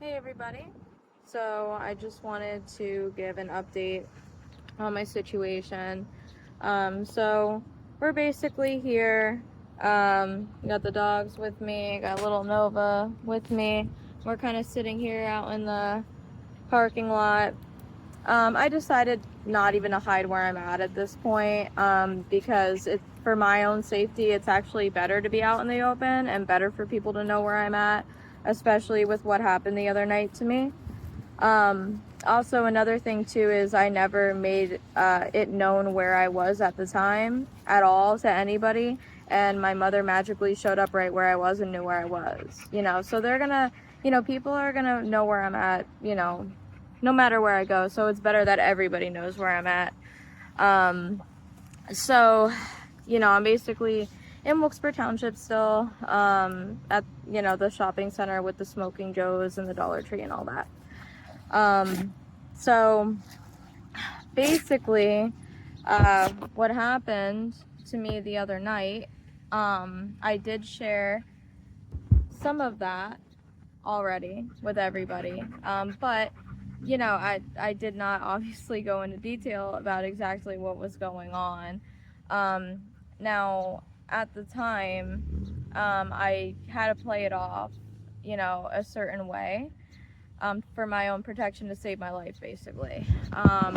Hey everybody. So I just wanted to give an update on my situation. So we're basically here. Got the dogs with me, got little Nova with me. We're kind of sitting here out in the parking lot. I decided not even to hide where I'm at this point, because for my own safety, it's actually better to be out in the open and better for people to know where I'm at, especially with what happened the other night to me. Also, another thing too is I never made it known where I was at the time at all to anybody, and my mother magically showed up right where I was and knew where I was. So they're gonna, people are gonna know where I'm at, no matter where I go. So it's better that everybody knows where I'm at. So, I'm basically in Wilkes-Barre Township still, at, the shopping center with the Smoking Joes and the Dollar Tree and all that. So basically, what happened to me the other night, I did share some of that already with everybody, but I did not obviously go into detail about exactly what was going on. Now, at the time, I had to play it off, a certain way, for my own protection to save my life, basically. I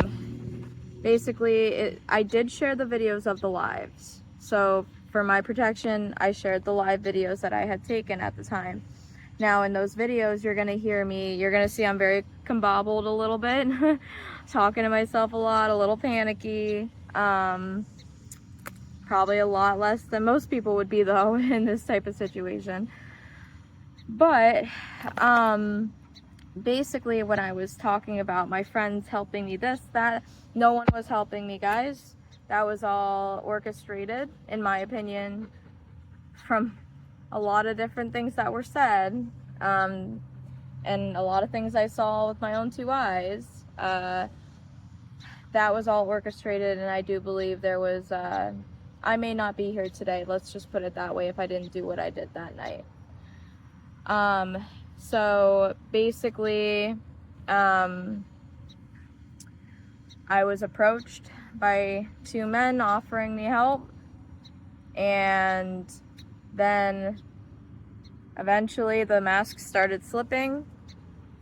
did share the videos of the lives. So for my protection, I shared the live videos that I had taken at the time. Now in those videos, you're gonna see I'm very combobbled a little bit, talking to myself a lot, a little panicky, probably a lot less than most people would be though in this type of situation. But, basically when I was talking about my friends helping me this, that, no one was helping me, guys. That was all orchestrated, in my opinion, from a lot of different things that were said, and a lot of things I saw with my own two eyes. That was all orchestrated, and I do believe there was, I may not be here today, let's just put it that way, if I didn't do what I did that night. So basically, I was approached by two men offering me help, and then eventually the masks started slipping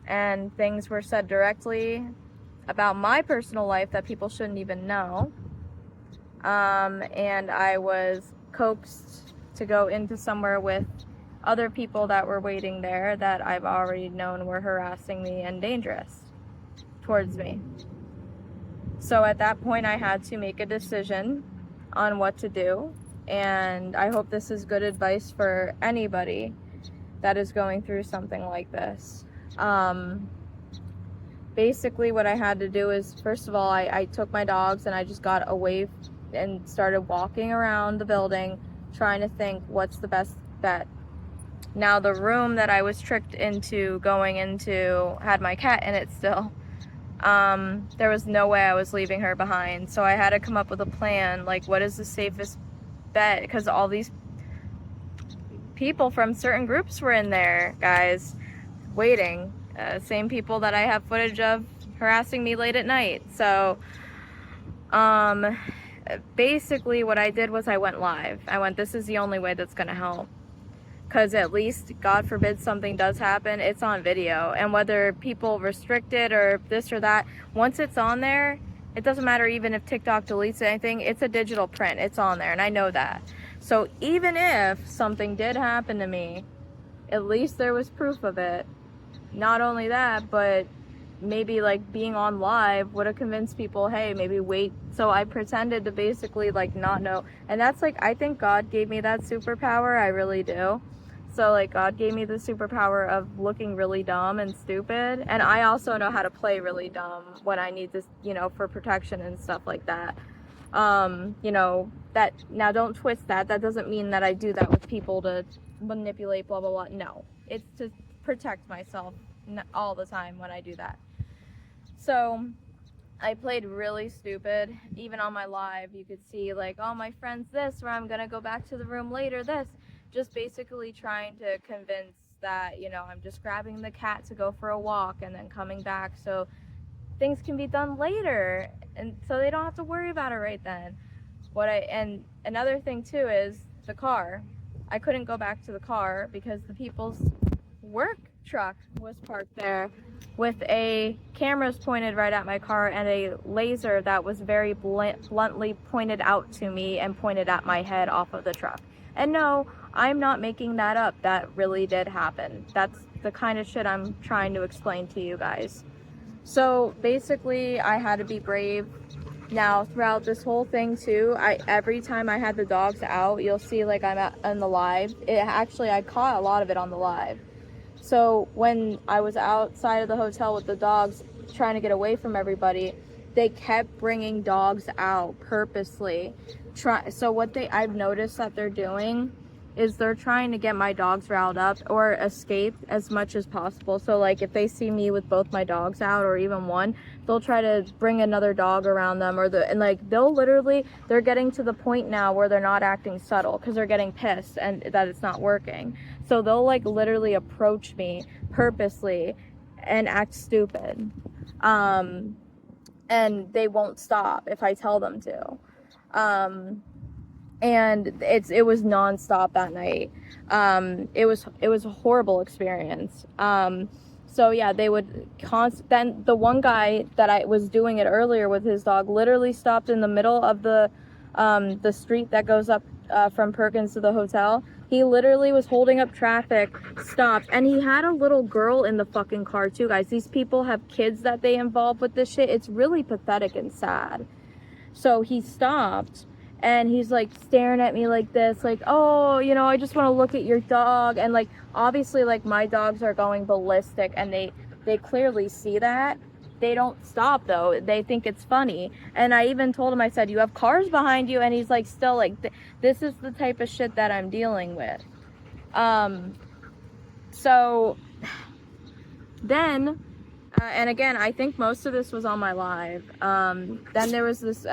and things were said directly about my personal life that people shouldn't even know. And I was coaxed to go into somewhere with other people that were waiting there that I've already known were harassing me and dangerous towards me. So at that point, I had to make a decision on what to do, and I hope this is good advice for anybody that is going through something like this. Basically, what I had to do is, first of all, I took my dogs and I just got away and started walking around the building, trying to think what's the best bet. Now, the room that I was tricked into going into had my cat in it still. There was no way I was leaving her behind, so I had to come up with a plan, like what is the safest bet, because all these people from certain groups were in there, guys, waiting. Same people that I have footage of harassing me late at night. So, basically what I did was I went live. I went, this is the only way that's gonna help. Because at least, God forbid, something does happen, it's on video. And whether people restrict it or this or that, once it's on there, it doesn't matter even if TikTok deletes anything, it's a digital print, it's on there, and I know that. So even if something did happen to me, at least there was proof of it. Not only that, but maybe like being on live would have convinced people, hey, maybe wait. So I pretended to basically like not know. And that's like, I think God gave me that superpower, I really do. So like God gave me the superpower of looking really dumb and stupid, and I also know how to play really dumb when I need to, for protection and stuff like that. That, now don't twist that. That doesn't mean that I do that with people to manipulate, blah, blah, blah. No, it's to protect myself all the time when I do that. So I played really stupid. Even on my live, you could see like, oh, my friend's this, or I'm gonna go back to the room later, this. Just basically trying to convince that, you know, I'm just grabbing the cat to go for a walk and then coming back so things can be done later, and so they don't have to worry about it right then. And another thing too is the car. I couldn't go back to the car because the people's work truck was parked there with a cameras pointed right at my car and a laser that was very bluntly pointed out to me and pointed at my head off of the truck. And no, I'm not making that up. That really did happen. That's the kind of shit I'm trying to explain to you guys. So basically, I had to be brave. Now, throughout this whole thing too, every time I had the dogs out, you'll see like I'm on the live. I caught a lot of it on the live. So when I was outside of the hotel with the dogs trying to get away from everybody, they kept bringing dogs out purposely. So what I've noticed that they're doing is they're trying to get my dogs riled up or escape as much as possible. So like if they see me with both my dogs out or even one, they'll try to bring another dog around them, and like they're getting to the point now where they're not acting subtle because they're getting pissed and that it's not working. So they'll like literally approach me purposely and act stupid. And they won't stop if I tell them to. And it was nonstop that night. It was a horrible experience. So yeah, they would then the one guy that I was doing it earlier with his dog literally stopped in the middle of the street that goes up from Perkins to the hotel. He literally was holding up traffic, stopped, and he had a little girl in the fucking car too, guys. These people have kids that they involve with this shit. It's really pathetic and sad. So he stopped and he's like staring at me like this, like, oh, you know, I just want to look at your dog. And like obviously like my dogs are going ballistic and they clearly see that. They don't stop though. They think it's funny. And I even told him, I said, you have cars behind you, and he's like still like, this is the type of shit that I'm dealing with. So then and again, I think most of this was on my live. Then there was this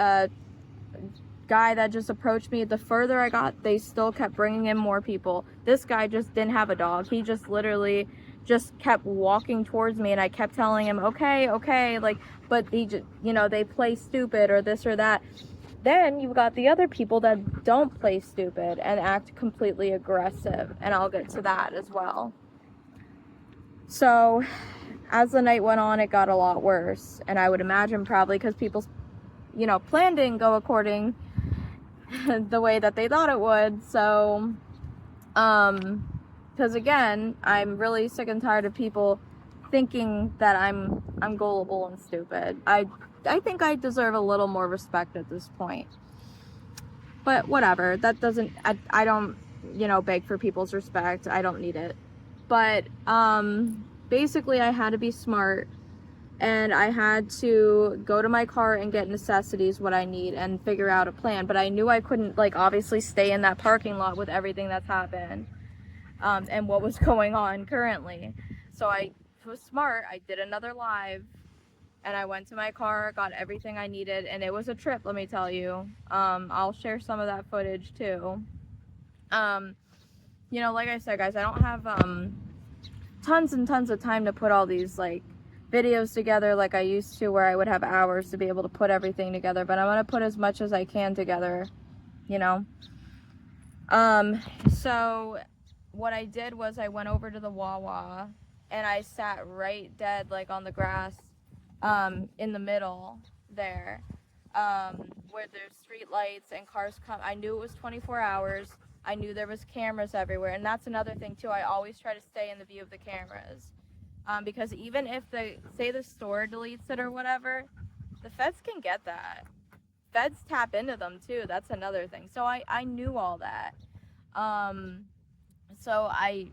guy that just approached me. The further I got, they still kept bringing in more people. This guy just didn't have a dog. He just literally just kept walking towards me, and I kept telling him, okay, like, but he just, you know, they play stupid or this or that. Then you've got the other people that don't play stupid and act completely aggressive, and I'll get to that as well. So as the night went on, it got a lot worse, and I would imagine probably because people's, you know, plan didn't go according the way that they thought it would. So because again, I'm really sick and tired of people thinking that I'm gullible and stupid. I think I deserve a little more respect at this point, but whatever. That doesn't, I don't, you know, beg for people's respect. I don't need it. But basically I had to be smart, and I had to go to my car and get necessities, what I need, and figure out a plan. But I knew I couldn't, like, obviously stay in that parking lot with everything that's happened and what was going on currently. So I was smart. I did another live, and I went to my car, got everything I needed, and it was a trip, let me tell you. I'll share some of that footage too. You know, like I said, guys, I don't have tons and tons of time to put all these like videos together like I used to, where I would have hours to be able to put everything together, but I'm gonna put as much as I can together, you know. So what I did was I went over to the Wawa, and I sat right dead like on the grass in the middle there, where there's street lights and cars come. I knew it was 24 hours. I knew there was cameras everywhere, and that's another thing too. I always try to stay in the view of the cameras, because even if say the store deletes it or whatever, the feds can get that. Feds tap into them too. That's another thing. So I knew all that. So I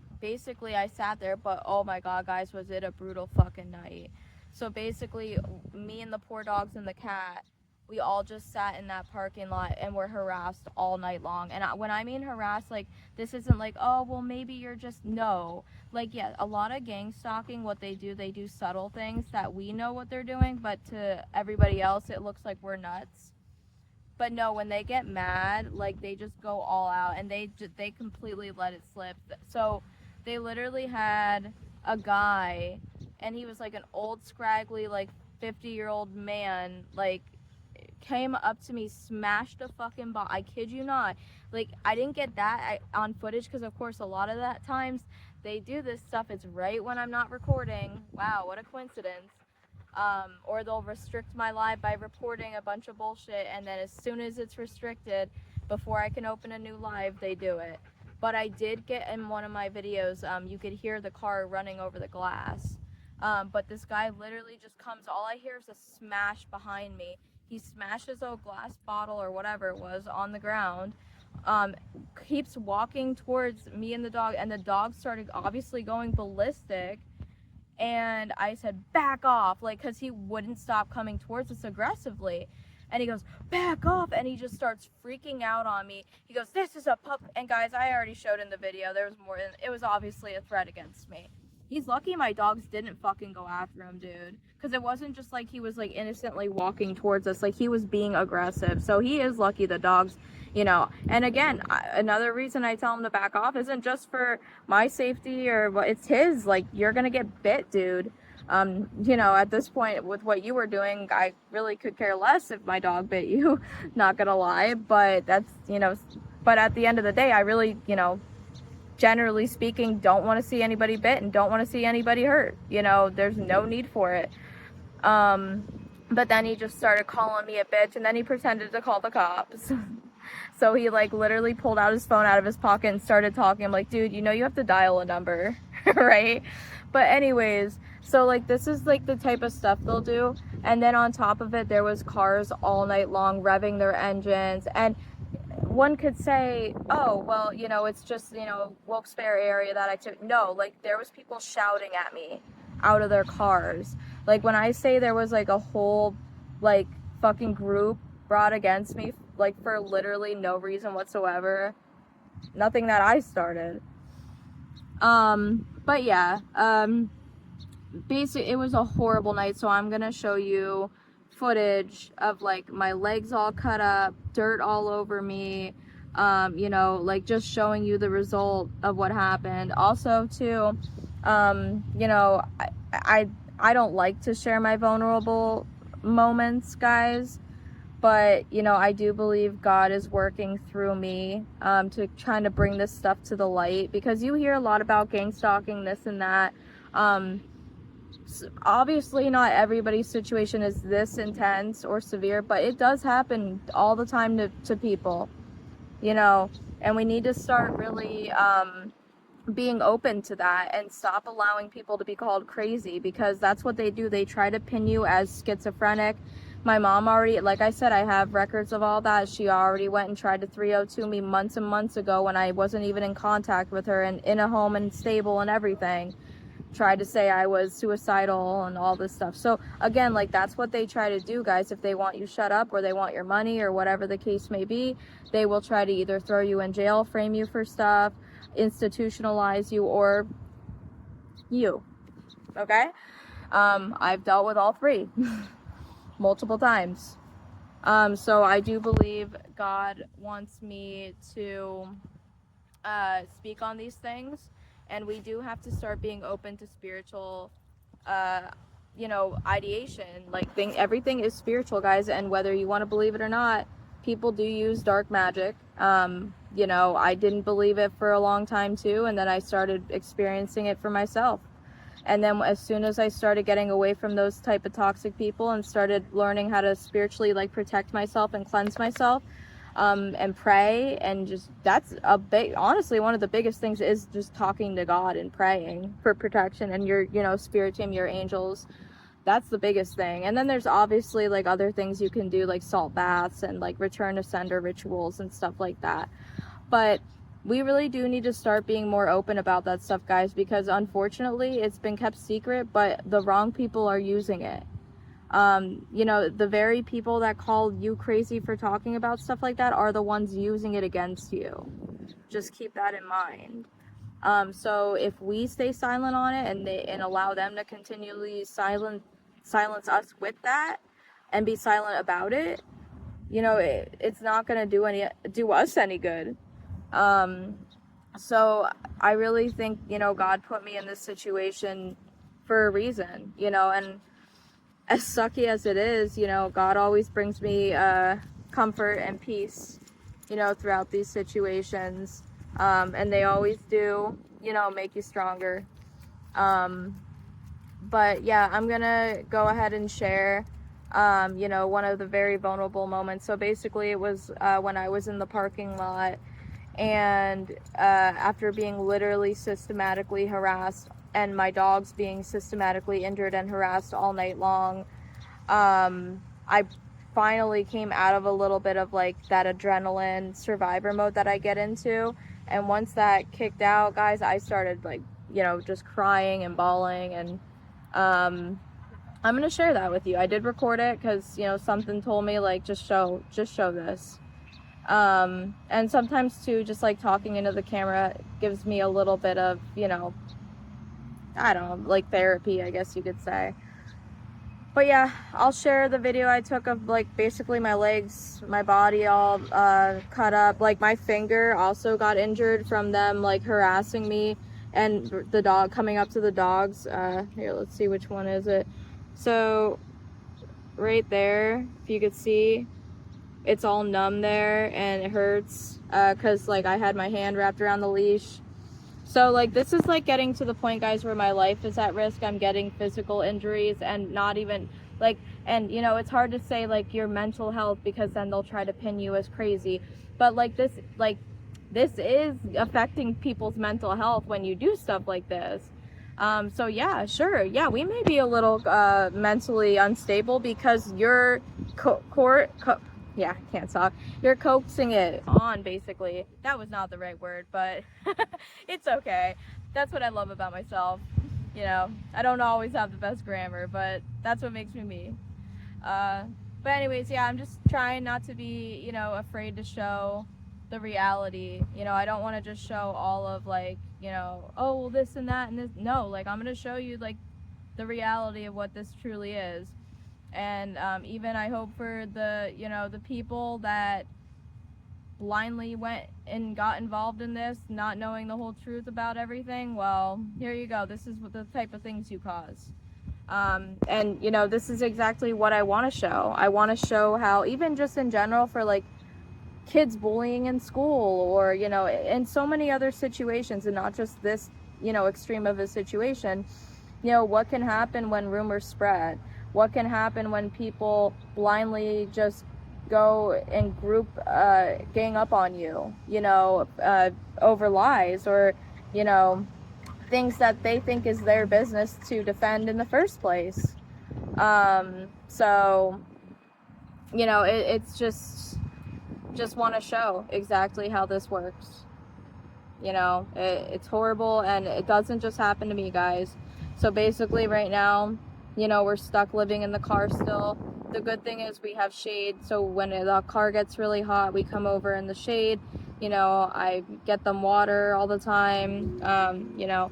sat there, but oh my god, guys, was it a brutal fucking night. So basically, me and the poor dogs and the cat, we all just sat in that parking lot and were harassed all night long. And when I mean harassed, like, this isn't like, oh, well, maybe you're just, no. Like, yeah, a lot of gang stalking, what they do subtle things that we know what they're doing, but to everybody else, it looks like we're nuts. But no, when they get mad, like, they just go all out, and they completely let it slip. So they literally had a guy, and he was like an old, scraggly, like 50-year-old man, like came up to me, smashed a fucking ball. I kid you not. Like, I didn't get that on footage because, of course, a lot of that times they do this stuff. It's right when I'm not recording. Wow, what a coincidence. Or they'll restrict my live by reporting a bunch of bullshit, and then as soon as it's restricted, before I can open a new live, they do it. But I did get in one of my videos, you could hear the car running over the glass. But this guy literally just comes, all I hear is a smash behind me. He smashes a glass bottle or whatever it was on the ground, keeps walking towards me and the dog started obviously going ballistic. And I said, back off, like, because he wouldn't stop coming towards us aggressively. And he goes, back off, and he just starts freaking out on me. He goes, this is a pup. And guys, I already showed in the video, there was more than, it was obviously a threat against me. He's lucky my dogs didn't fucking go after him, dude. Because it wasn't just like he was like innocently walking towards us, like he was being aggressive. So he is lucky the dogs, you know. And again, another reason I tell him to back off isn't just for my safety or what, it's his. Like, you're gonna get bit, dude. You know, at this point with what you were doing, I really could care less if my dog bit you, not gonna lie. But that's, you know, but at the end of the day, I really, you know, generally speaking, don't want to see anybody bit and don't want to see anybody hurt. You know, there's no need for it. But then he just started calling me a bitch, and then he pretended to call the cops. So he like literally pulled out his phone out of his pocket and started talking. I'm like, dude, you know you have to dial a number, right? But anyways, so like this is like the type of stuff they'll do. And then on top of it, there was cars all night long revving their engines. And one could say, oh, well, you know, it's just, you know, Wilkes-Barre area that I took. No, like there was people shouting at me out of their cars. Like when I say there was like a whole like fucking group brought against me, like for literally no reason whatsoever, nothing that I started. But yeah, basically it was a horrible night. So I'm gonna show you footage of like my legs all cut up, dirt all over me, you know, like just showing you the result of what happened. Also too, you know, I don't like to share my vulnerable moments, guys, but you know, I do believe God is working through me to trying to bring this stuff to the light, because you hear a lot about gang stalking, this and that. Obviously not everybody's situation is this intense or severe, but it does happen all the time to people, you know, and we need to start really being open to that and stop allowing people to be called crazy, because that's what they do. They try to pin you as schizophrenic. My mom already, like I said, I have records of all that. She already went and tried to 302 me months and months ago when I wasn't even in contact with her and in a home and stable and everything. Tried to say I was suicidal and all this stuff. So again, like that's what they try to do, guys. If they want you shut up or they want your money or whatever the case may be, they will try to either throw you in jail, frame you for stuff, institutionalize you, or you. Okay? I've dealt with all three multiple times. So I do believe God wants me to speak on these things, and we do have to start being open to spiritual you know, ideation. Like everything is spiritual, guys, and whether you want to believe it or not, people do use dark magic. You know, I didn't believe it for a long time too, and then I started experiencing it for myself. And then as soon as I started getting away from those type of toxic people and started learning how to spiritually like protect myself and cleanse myself, and pray, and just that's a big, honestly, one of the biggest things is just talking to God and praying for protection and your, you know, spirit team, your angels. That's the biggest thing. And then there's obviously like other things you can do, like salt baths and like return to sender rituals and stuff like that. But we really do need to start being more open about that stuff, guys, because unfortunately it's been kept secret, but the wrong people are using it. You know, the very people that call you crazy for talking about stuff like that are the ones using it against you. Just keep that in mind. So if we stay silent on it and allow them to continually silence us with that and be silent about it, you know, it's not going to do us any good. So I really think, you know, God put me in this situation for a reason, you know, and as sucky as it is, you know, God always brings me comfort and peace, you know, throughout these situations. And they always do, you know, make you stronger. Um, but yeah, I'm gonna go ahead and share, you know, one of the very vulnerable moments. So basically, it was when I was in the parking lot, and after being literally systematically harassed, and my dogs being systematically injured and harassed all night long, I finally came out of a little bit of like that adrenaline survivor mode that I get into. And once that kicked out, guys, I started like, you know, just crying and bawling. And I'm gonna share that with you. I did record it because, you know, something told me like just show this. And sometimes too, just like talking into the camera gives me a little bit of, you know, I don't know, like therapy, I guess you could say. But yeah, I'll share the video I took of like basically my legs, my body all cut up. Like my finger also got injured from them like harassing me, and the dog coming up to the dogs. Here, let's see, which one is it? So right there, if you could see, it's all numb there and it hurts because like I had my hand wrapped around the leash. So like this is like getting to the point, guys, where my life is at risk. I'm getting physical injuries, and not even like, and you know, it's hard to say like your mental health, because then they'll try to pin you as crazy. But like this is affecting people's mental health when you do stuff like this. So yeah, sure, yeah, we may be a little mentally unstable because you're yeah, can't talk. You're coaxing it on, basically. That was not the right word, but it's okay. That's what I love about myself. You know, I don't always have the best grammar, but that's what makes me me. Uh, but anyways, yeah, I'm just trying not to be, you know, afraid to show the reality. You know, I don't want to just show all of like, you know, oh, well, this and that and this. No, like I'm gonna show you like the reality of what this truly is. And even I hope for the, you know, the people that blindly went and got involved in this, not knowing the whole truth about everything, well, here you go. This is what the type of things you cause. And you know, this is exactly what I want to show. I want to show how, even just in general, for like kids bullying in school, or you know, in so many other situations, and not just this, you know, extreme of a situation, you know, what can happen when rumors spread, what can happen when people blindly just go and group gang up on you, you know, over lies, or you know, things that they think is their business to defend in the first place. So you know, it's just want to show exactly how this works. You know, it's horrible, and it doesn't just happen to me, guys. So basically right now, you know, we're stuck living in the car still. The good thing is we have shade, so when the car gets really hot, we come over in the shade. You know, I get them water all the time. You know,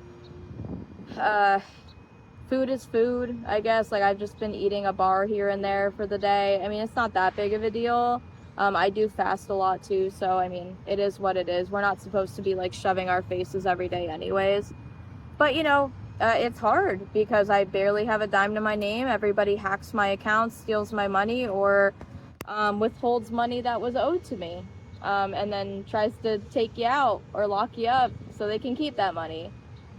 food is food, I guess. Like, I've just been eating a bar here and there for the day. I mean, it's not that big of a deal. I do fast a lot too, so I mean, it is what it is. We're not supposed to be like shoving our faces every day anyways. But you know, it's hard because I barely have a dime to my name. Everybody hacks my account, steals my money, or withholds money that was owed to me, and then tries to take you out or lock you up so they can keep that money.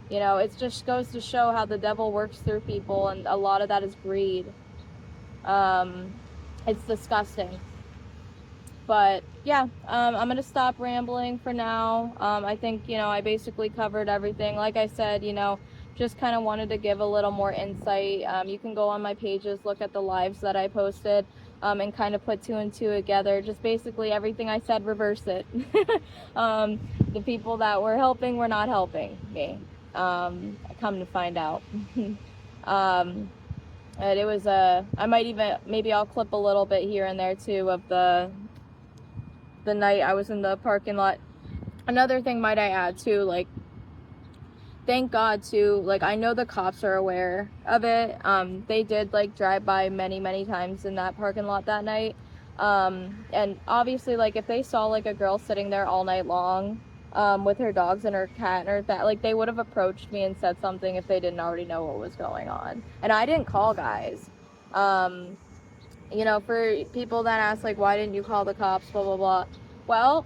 You know, it just goes to show how the devil works through people, and a lot of that is greed. It's disgusting. But yeah, I'm gonna stop rambling for now. I think, you know, I basically covered everything. Like I said, you know, just kind of wanted to give a little more insight. You can go on my pages, look at the lives that I posted, and kind of put two and two together. Just basically everything I said, reverse it. The people that were helping were not helping me. I come to find out. And it was I might even, maybe I'll clip a little bit here and there too of the night I was in the parking lot. Another thing might I add too, like, thank God too, like, I know the cops are aware of it. They did like drive by many times in that parking lot that night. And obviously, like, if they saw like a girl sitting there all night long, with her dogs and her cat and her that, like, they would have approached me and said something if they didn't already know what was going on. And I didn't call, guys. You know, for people that ask, like, why didn't you call the cops, blah, blah, blah. Well,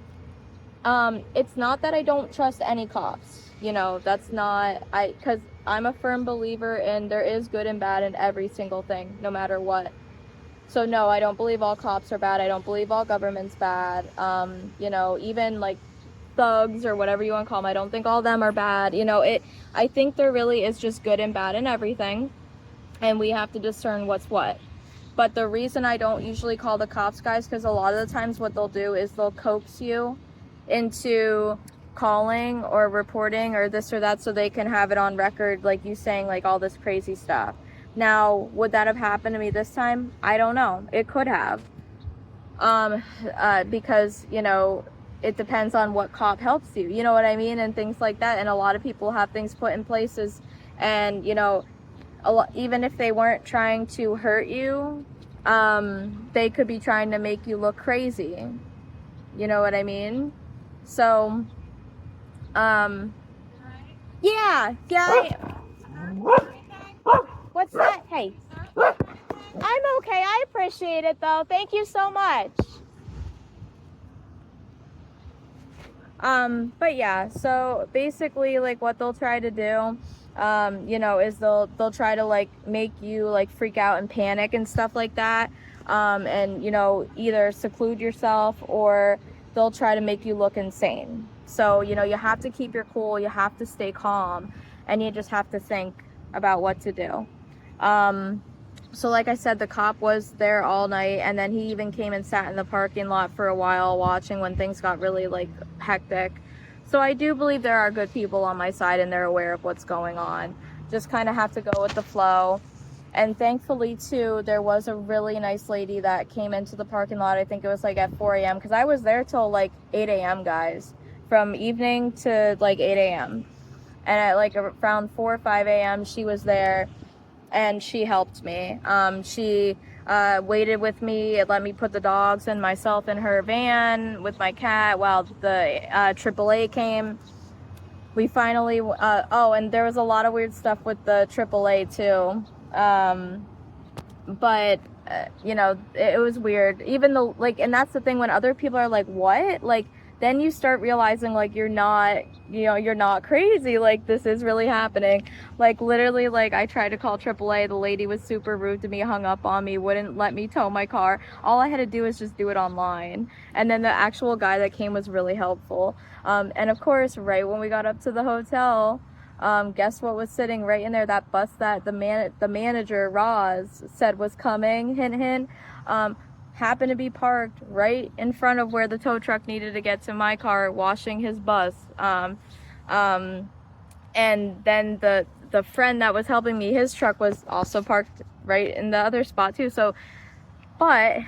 it's not that I don't trust any cops. You know, that's not, because I'm a firm believer in there is good and bad in every single thing, no matter what. So no, I don't believe all cops are bad. I don't believe all government's bad. You know, even like thugs or whatever you want to call them, I don't think all of them are bad. You know, I think there really is just good and bad in everything, and we have to discern what's what. But the reason I don't usually call the cops, guys, because a lot of the times what they'll do is they'll coax you into calling or reporting or this or that so they can have it on record, like you saying like all this crazy stuff. Now, would that have happened to me this time? I don't know. It could have. Because, you know, it depends on what cop helps you. You know what I mean? And things like that. And a lot of people have things put in places, and, you know, even if they weren't trying to hurt you, they could be trying to make you look crazy. You know what I mean? So, yeah, what's that? Hey, I'm okay. I appreciate it though. Thank you so much. But yeah, so basically, like, what they'll try to do, you know, is they'll try to like make you like freak out and panic and stuff like that. And, you know, either seclude yourself or they'll try to make you look insane. So, you know, you have to keep your cool, you have to stay calm, and you just have to think about what to do. So like I said, the cop was there all night, and then he even came and sat in the parking lot for a while watching when things got really like hectic. So I do believe there are good people on my side and they're aware of what's going on. Just kind of have to go with the flow. And thankfully too, there was a really nice lady that came into the parking lot. I think it was like at 4 a.m. because I was there till like 8 a.m. guys, from evening to like 8 a.m. And at like around 4 or 5 a.m. she was there, and she helped me. She waited with me, let me put the dogs and myself in her van with my cat while the AAA came. We finally, oh, and there was a lot of weird stuff with the AAA too. But, you know, it was weird. Even though, like, and that's the thing, when other people are like, what? Like, then you start realizing, like, you're not, you know, you're not crazy. Like, this is really happening. Like, literally, like, I tried to call AAA. The lady was super rude to me, hung up on me, wouldn't let me tow my car. All I had to do was just do it online. And then the actual guy that came was really helpful. And of course, right when we got up to the hotel, guess what was sitting right in there? That bus that the manager, Roz, said was coming, hint, hint, happened to be parked right in front of where the tow truck needed to get to my car, washing his bus. And then the friend that was helping me, his truck was also parked right in the other spot too. So, but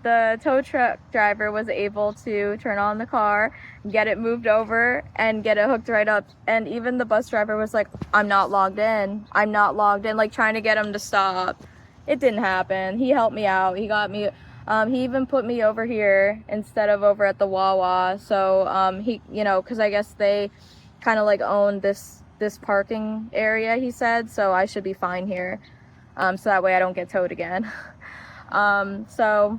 the tow truck driver was able to turn on the car, get it moved over, and get it hooked right up. And even the bus driver was like, I'm not logged in, like trying to get him to stop. It didn't happen. He helped me out. He got me, he even put me over here instead of over at the Wawa. So he, you know, because I guess they kind of like own this parking area, he said, so I should be fine here. So that way I don't get towed again. So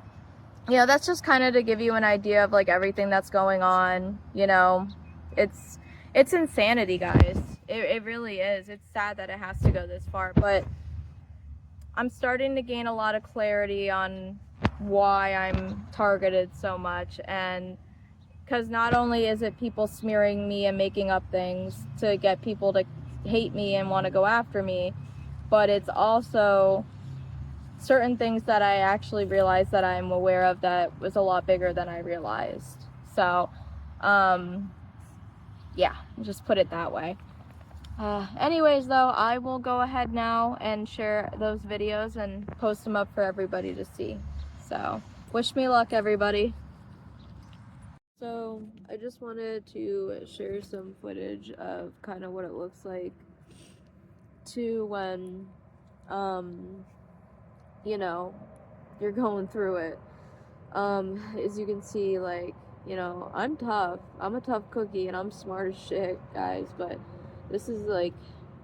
yeah, that's just kind of to give you an idea of like everything that's going on. You know, it's insanity, guys. It really is. It's sad that it has to go this far, but I'm starting to gain a lot of clarity on why I'm targeted so much. And because not only is it people smearing me and making up things to get people to hate me and want to go after me, but it's also certain things that I actually realized that I'm aware of that was a lot bigger than I realized. So, yeah, just put it that way. Anyways, though, I will go ahead now and share those videos and post them up for everybody to see. So, wish me luck, everybody. So, I just wanted to share some footage of kind of what it looks like to when, you know, you're going through it. As you can see, like, you know, I'm tough. I'm a tough cookie and I'm smart as shit, guys, but this is like,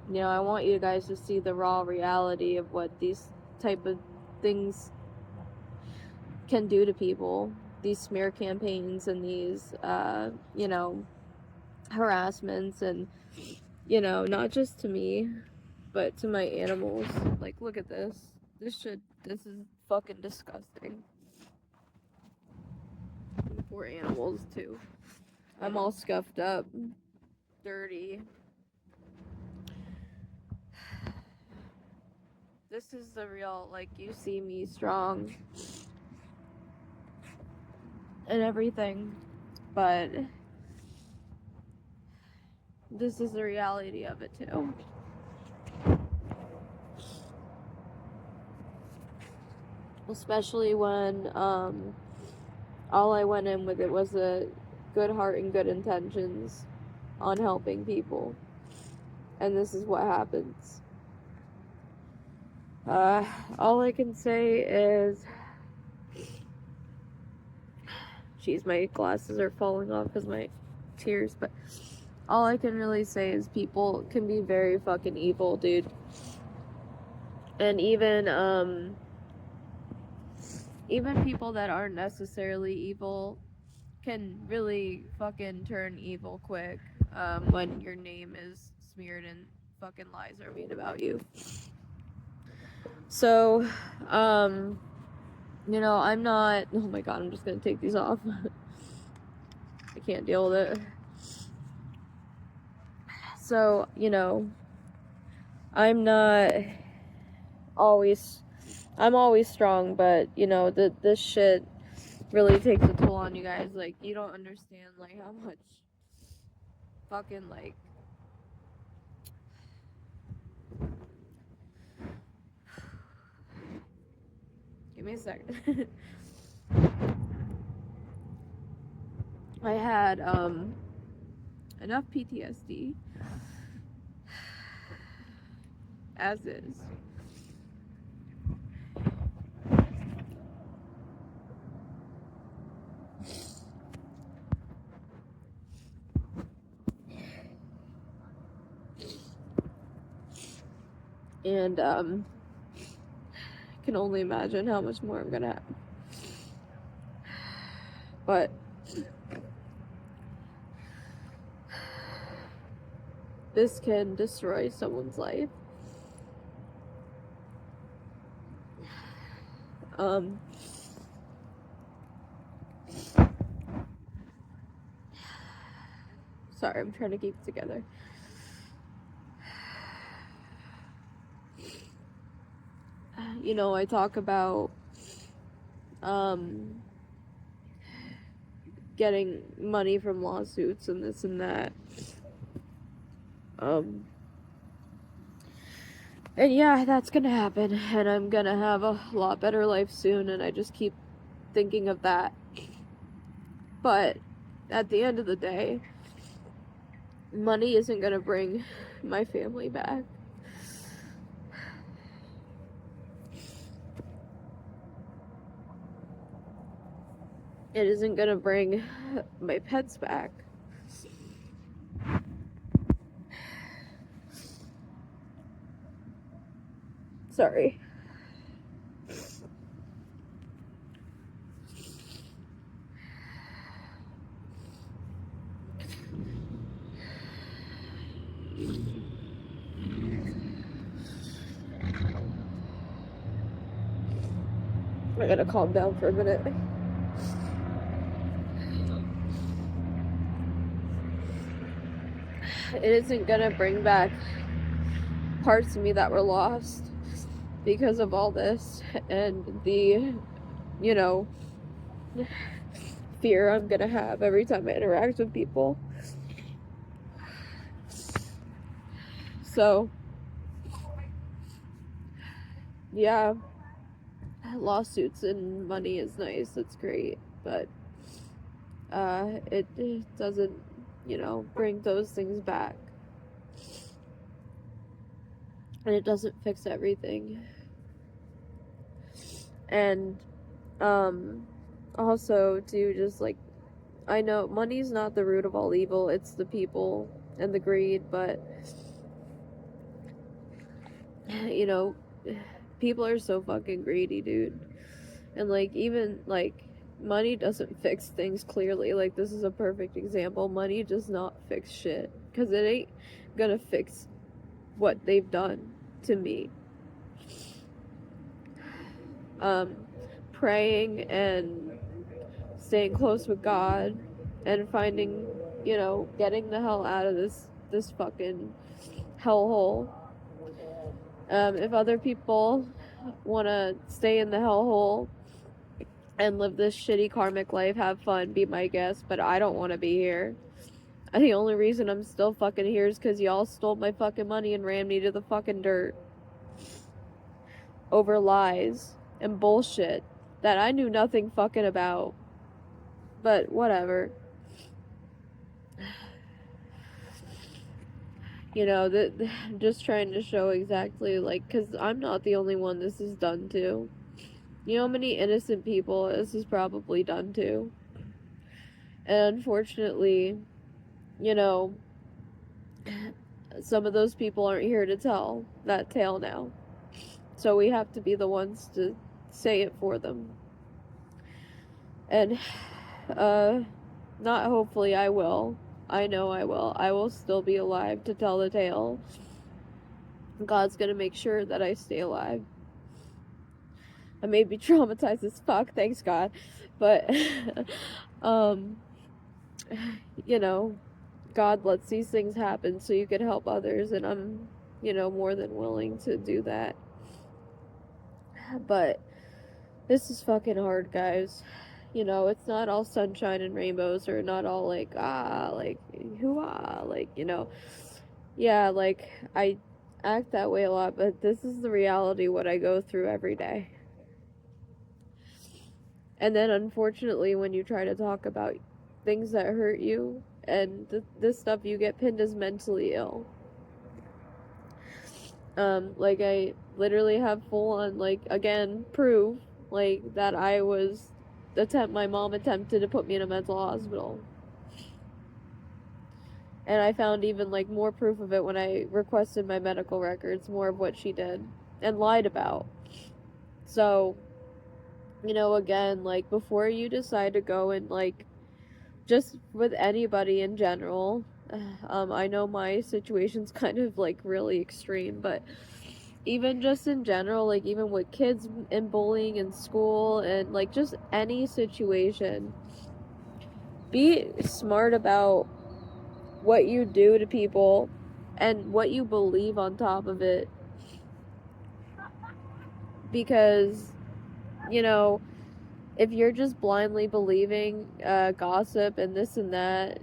you know, I want you guys to see the raw reality of what these type of things can do to people. These smear campaigns and these, you know, harassments and, you know, not just to me, but to my animals. Like, look at this. This is fucking disgusting. Poor animals, too. I'm all scuffed up, dirty. This is the real, like, you see me strong and everything, but this is the reality of it, too. Especially when, all I went in with it was a good heart and good intentions on helping people. And this is what happens. All I can say is, geez, my glasses are falling off because my tears, but all I can really say is people can be very fucking evil, dude. And even people that aren't necessarily evil can really fucking turn evil quick, when your name is smeared and fucking lies are made about you. So, you know, I'm not, oh my god, I'm just gonna take these off. I can't deal with it. So, you know, I'm always strong, but, you know, this shit really takes a toll on you guys. Like, you don't understand, like, how much fucking, like, give me a second. I had, enough PTSD as is. And, I can only imagine how much more I'm gonna have. But this can destroy someone's life. Sorry, I'm trying to keep it together. You know, I talk about, getting money from lawsuits and this and that. And yeah, that's gonna happen, and I'm gonna have a lot better life soon, and I just keep thinking of that. But at the end of the day, money isn't gonna bring my family back. It isn't gonna bring my pets back. Sorry. I gotta calm down for a minute. It isn't gonna bring back parts of me that were lost because of all this and the, you know, fear I'm gonna have every time I interact with people. So, yeah, lawsuits and money is nice, it's great, but it doesn't, you know, bring those things back. And it doesn't fix everything. And also to just like I know money's not the root of all evil, it's the people and the greed, but you know, people are so fucking greedy, dude. And like, even like, money doesn't fix things clearly. Like, this is a perfect example. Money does not fix shit, because it ain't gonna fix what they've done to me. Praying and staying close with God and finding, you know, getting the hell out of this fucking hellhole. If other people want to stay in the hellhole and live this shitty karmic life, have fun, be my guest, but I don't want to be here. The only reason I'm still fucking here is because y'all stole my fucking money and ran me to the fucking dirt over lies and bullshit that I knew nothing fucking about. But whatever. You know, I'm just trying to show exactly, like, because I'm not the only one this is done to. You know how many innocent people this is probably done to? And unfortunately, you know, some of those people aren't here to tell that tale now. So we have to be the ones to say it for them. And, not hopefully, I will. I know I will. I will still be alive to tell the tale. God's gonna make sure that I stay alive. I may be traumatized as fuck, thanks God. But, you know, God lets these things happen so you can help others, and I'm, you know, more than willing to do that. But this is fucking hard, guys. You know, it's not all sunshine and rainbows, or not all like, like, hoo-ah, like, you know. Yeah, like, I act that way a lot, but this is the reality, what I go through every day. And then, unfortunately, when you try to talk about things that hurt you, and this stuff, you get pinned as mentally ill. Like, I literally have full on, like, again, proof, like, that my mom attempted to put me in a mental hospital. And I found even, like, more proof of it when I requested my medical records, more of what she did, and lied about. So, you know, again, like, before you decide to go and, like, just with anybody in general, I know my situation's kind of, like, really extreme, but even just in general, like, even with kids and bullying in school, and, like, just any situation, be smart about what you do to people and what you believe on top of it. Because, you know, if you're just blindly believing gossip and this and that,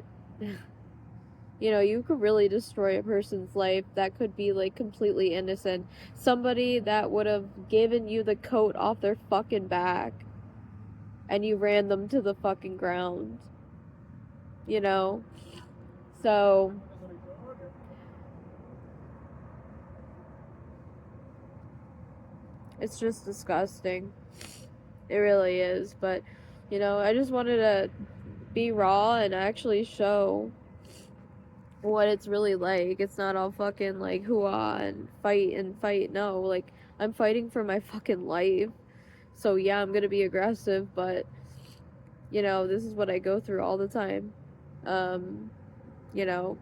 you know, you could really destroy a person's life that could be, like, completely innocent. Somebody that would have given you the coat off their fucking back, and you ran them to the fucking ground. You know? So, it's just disgusting. It really is. But, you know, I just wanted to be raw and actually show what it's really like. It's not all fucking, like, hoo-ah and fight. No, like, I'm fighting for my fucking life. So, yeah, I'm gonna be aggressive, but, you know, this is what I go through all the time. You know,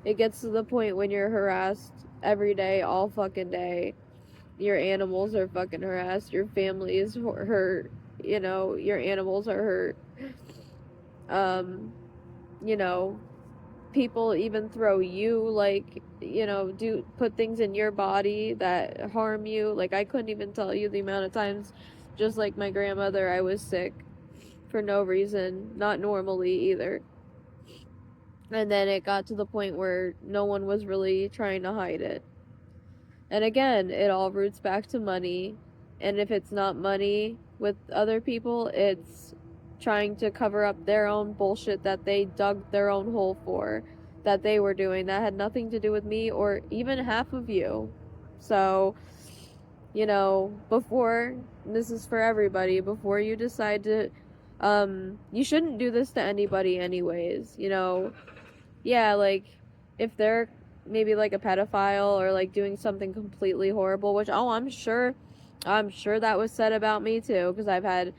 it gets to the point when you're harassed every day, all fucking day. Your animals are fucking harassed. Your family is hurt. You know, your animals are hurt. You know, people even throw you, like, you know, put things in your body that harm you. Like, I couldn't even tell you the amount of times, just like my grandmother, I was sick for no reason, not normally either. And then it got to the point where no one was really trying to hide it. And again, it all roots back to money. And if it's not money with other people, it's trying to cover up their own bullshit that they dug their own hole for, that they were doing, that had nothing to do with me or even half of you. So, you know, this is for everybody, before you decide to You shouldn't do this to anybody anyways, you know. Yeah, like, if they're maybe like a pedophile or like doing something completely horrible, which, oh, I'm sure that was said about me too, because I've had,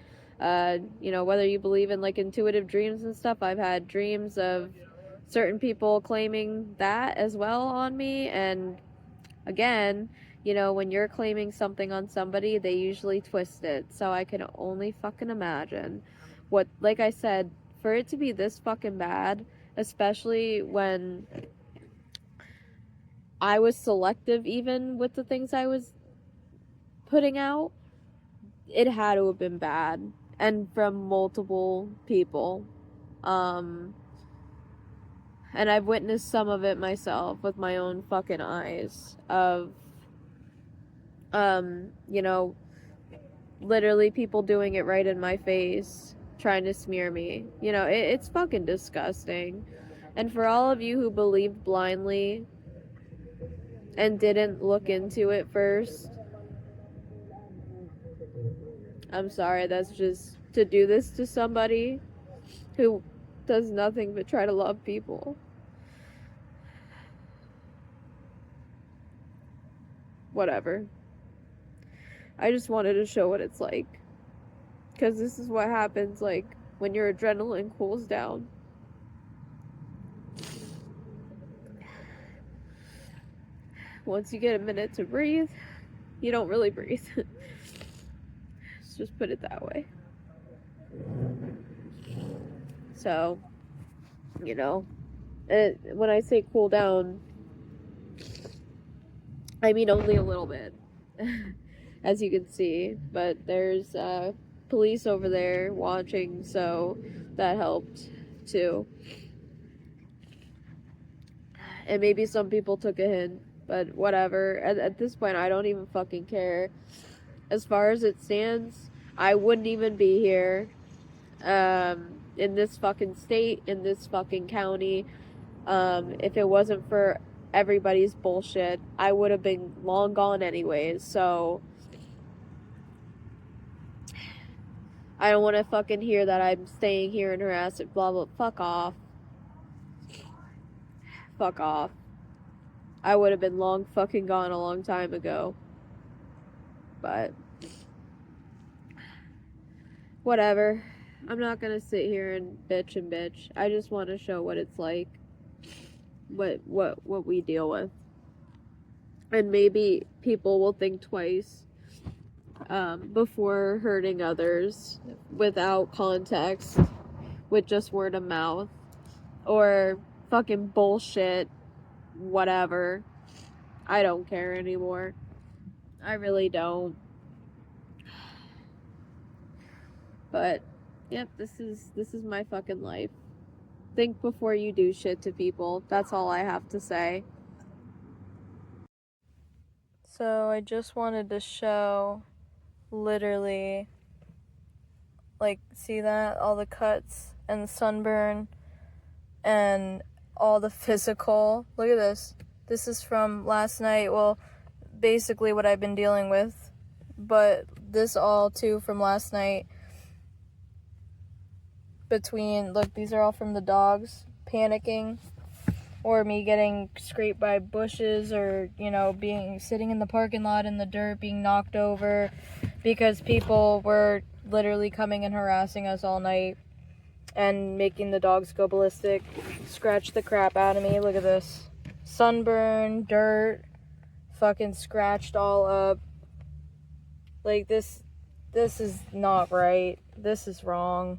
you know, whether you believe in like intuitive dreams and stuff, I've had dreams of certain people claiming that as well on me. And again, you know, when you're claiming something on somebody, they usually twist it. So I can only fucking imagine what, like I said, for it to be this fucking bad, especially when I was selective even with the things I was putting out, it had to have been bad. And from multiple people. And I've witnessed some of it myself with my own fucking eyes of, you know, literally people doing it right in my face, trying to smear me. You know, it's fucking disgusting. And for all of you who believed blindly and didn't look into it first, I'm sorry, that's just to do this to somebody who does nothing but try to love people. Whatever. I just wanted to show what it's like. Because this is what happens, like, when your adrenaline cools down. Once you get a minute to breathe, you don't really breathe. Let's just put it that way. So, you know, when I say cool down, I mean only a little bit, as you can see. But there's police over there watching, so that helped too. And maybe some people took a hint, but whatever. At this point, I don't even fucking care. As far as it stands, I wouldn't even be here in this fucking state, in this fucking county, if it wasn't for everybody's bullshit. I would have been long gone anyways. So I don't want to fucking hear that I'm staying here and harassing, blah blah. Fuck off. Fuck off. I would have been long fucking gone a long time ago. But whatever. I'm not gonna sit here and bitch. I just want to show what it's like. What we deal with. And maybe people will think twice before hurting others without context, with just word of mouth or fucking bullshit, whatever. I don't care anymore. I really don't. But yep, this is my fucking life. Think before you do shit to people. That's all I have to say. So I just wanted to show, literally, like, see that? All the cuts and sunburn and all the physical. Look at this. This is from last night. Well, basically what I've been dealing with. But this all, too, from last night. Look, these are all from the dogs panicking. Or me getting scraped by bushes, or, you know, sitting in the parking lot in the dirt, being knocked over because people were literally coming and harassing us all night and making the dogs go ballistic, scratch the crap out of me. Look at this. Sunburn, dirt, fucking scratched all up. Like, this is not right. This is wrong.